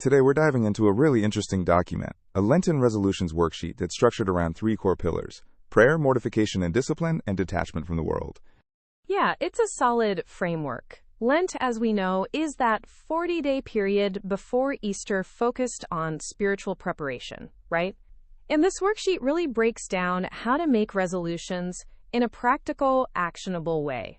Today we're diving into a really interesting document, a Lenten Resolutions worksheet that's structured around three core pillars: prayer, mortification and discipline, and detachment from the world. Yeah, it's a solid framework. Lent, as we know, is that 40-day period before Easter focused on spiritual preparation, right? And this worksheet really breaks down how to make resolutions in a practical, actionable way.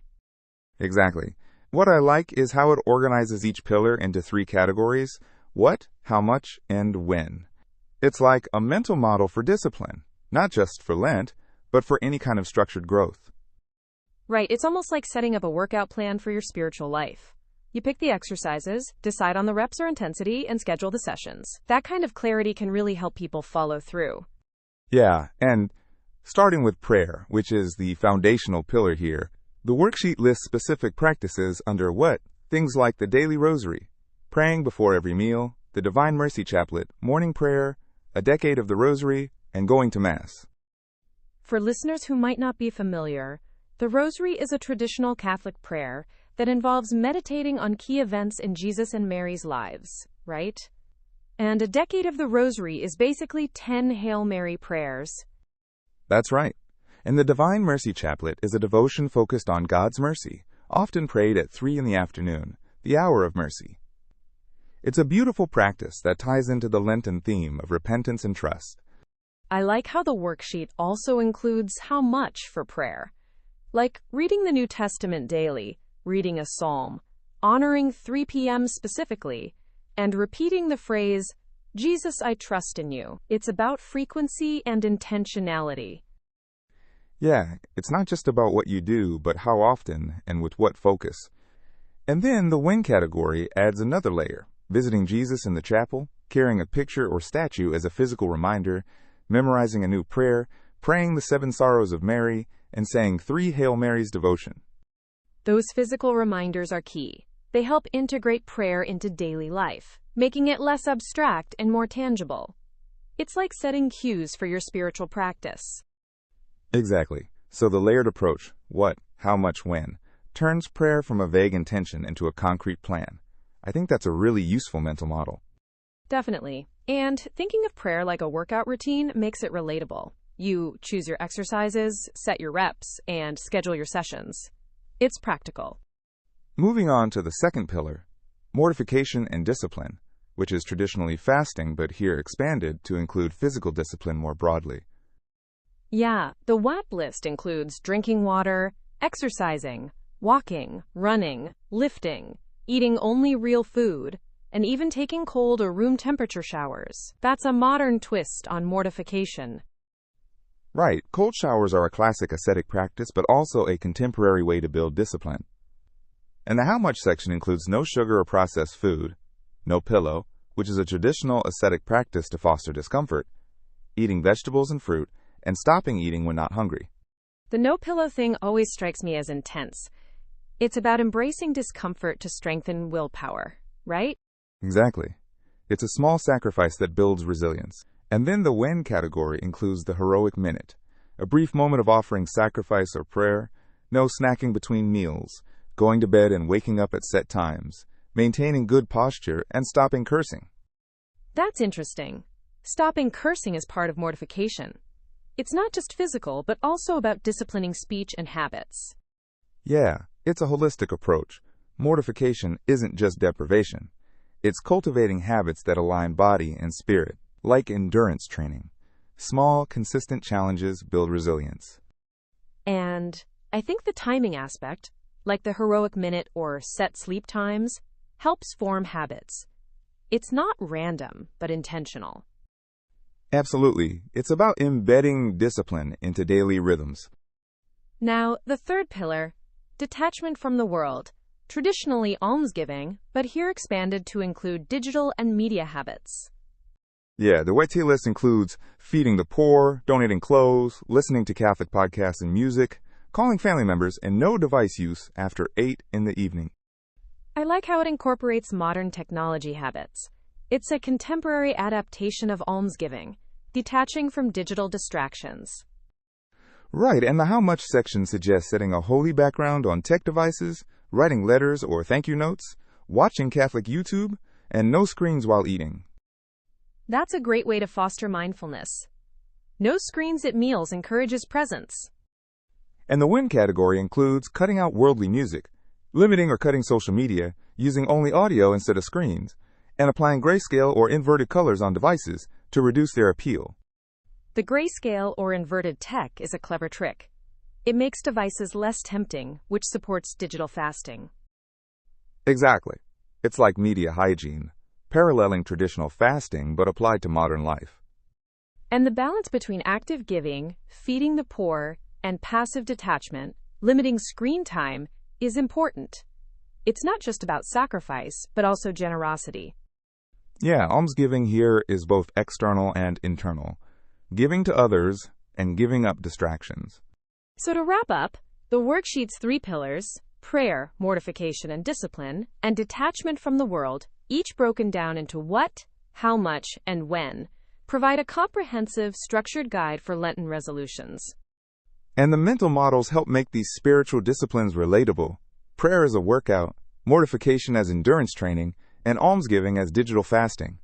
Exactly. What I like is how it organizes each pillar into three categories: what, how much, and when. It's like a mental model for discipline, not just for Lent, but for any kind of structured growth. Right, it's almost like setting up a workout plan for your spiritual life. You pick the exercises, decide on the reps or intensity, and schedule the sessions. That kind of clarity can really help people follow through. Yeah, and starting with prayer, which is the foundational pillar here, the worksheet lists specific practices under what? Things like the daily rosary, praying before every meal, the Divine Mercy Chaplet, morning prayer, a decade of the rosary, and going to Mass. For listeners who might not be familiar, the Rosary is a traditional Catholic prayer that involves meditating on key events in Jesus and Mary's lives, right? And a decade of the Rosary is basically 10 Hail Mary prayers. That's right. And the Divine Mercy Chaplet is a devotion focused on God's mercy, often prayed at 3 p.m, the hour of mercy. It's a beautiful practice that ties into the Lenten theme of repentance and trust. I like how the worksheet also includes how much for prayer. Like reading the New Testament daily, reading a psalm, honoring 3 p.m. specifically, and repeating the phrase, "Jesus, I trust in you." It's about frequency and intentionality. Yeah, it's not just about what you do, but how often and with what focus. And then the when category adds another layer: visiting Jesus in the chapel, carrying a picture or statue as a physical reminder, memorizing a new prayer, praying the 7 Sorrows of Mary, and saying 3 Hail Marys devotion. Those physical reminders are key. They help integrate prayer into daily life, making it less abstract and more tangible. It's like setting cues for your spiritual practice. Exactly. So the layered approach, what, how much, when, turns prayer from a vague intention into a concrete plan. I think that's a really useful mental model. Definitely. And thinking of prayer like a workout routine makes it relatable. You choose your exercises, set your reps, and schedule your sessions. It's practical. Moving on to the second pillar, mortification and discipline, which is traditionally fasting but here expanded to include physical discipline more broadly. Yeah, the WAP list includes drinking water, exercising, walking, running, lifting, eating only real food, and even taking cold or room temperature showers. That's a modern twist on mortification. Right, cold showers are a classic ascetic practice, but also a contemporary way to build discipline. And the how much section includes no sugar or processed food, no pillow, which is a traditional ascetic practice to foster discomfort, eating vegetables and fruit, and stopping eating when not hungry. The no pillow thing always strikes me as intense. It's about embracing discomfort to strengthen willpower, right? Exactly. It's a small sacrifice that builds resilience. And then the when category includes the heroic minute, a brief moment of offering sacrifice or prayer, no snacking between meals, going to bed and waking up at set times, maintaining good posture, and stopping cursing. That's interesting. Stopping cursing is part of mortification. It's not just physical, but also about disciplining speech and habits. Yeah, it's a holistic approach. Mortification isn't just deprivation. It's cultivating habits that align body and spirit, like endurance training. Small, consistent challenges build resilience. And I think the timing aspect, like the heroic minute or set sleep times, helps form habits. It's not random, but intentional. Absolutely. It's about embedding discipline into daily rhythms. Now, the third pillar, detachment from the world. Traditionally almsgiving, but here expanded to include digital and media habits. Yeah, the wet tea list includes feeding the poor, donating clothes, listening to Catholic podcasts and music, calling family members, and no device use after 8 p.m. I like how it incorporates modern technology habits. It's a contemporary adaptation of almsgiving, detaching from digital distractions. Right, and the how much section suggests setting a holy background on tech devices, writing letters or thank you notes, watching Catholic YouTube, and no screens while eating. That's a great way to foster mindfulness. No screens at meals encourages presence. And the win category includes cutting out worldly music, limiting or cutting social media, using only audio instead of screens, and applying grayscale or inverted colors on devices to reduce their appeal. The grayscale or inverted tech is a clever trick. It makes devices less tempting, which supports digital fasting. Exactly. It's like media hygiene, paralleling traditional fasting but applied to modern life. And the balance between active giving, feeding the poor, and passive detachment, limiting screen time, is important. It's not just about sacrifice, but also generosity. Yeah, almsgiving here is both external and internal, giving to others and giving up distractions. So to wrap up, the worksheet's 3 pillars, prayer, mortification and discipline, and detachment from the world, each broken down into what, how much, and when, provide a comprehensive, structured guide for Lenten resolutions. And the mental models help make these spiritual disciplines relatable. Prayer as a workout, mortification as endurance training, and almsgiving as digital fasting.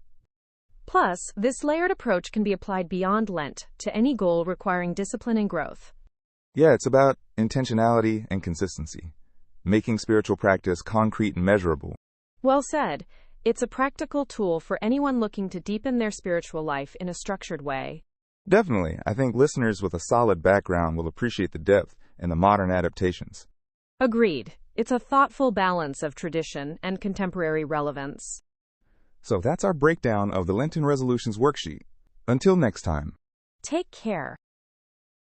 Plus, this layered approach can be applied beyond Lent to any goal requiring discipline and growth. Yeah, it's about intentionality and consistency, making spiritual practice concrete and measurable. Well said. It's a practical tool for anyone looking to deepen their spiritual life in a structured way. Definitely, I think listeners with a solid background will appreciate the depth and the modern adaptations. Agreed. It's a thoughtful balance of tradition and contemporary relevance. So that's our breakdown of the Lenten Resolutions worksheet. Until next time. Take care.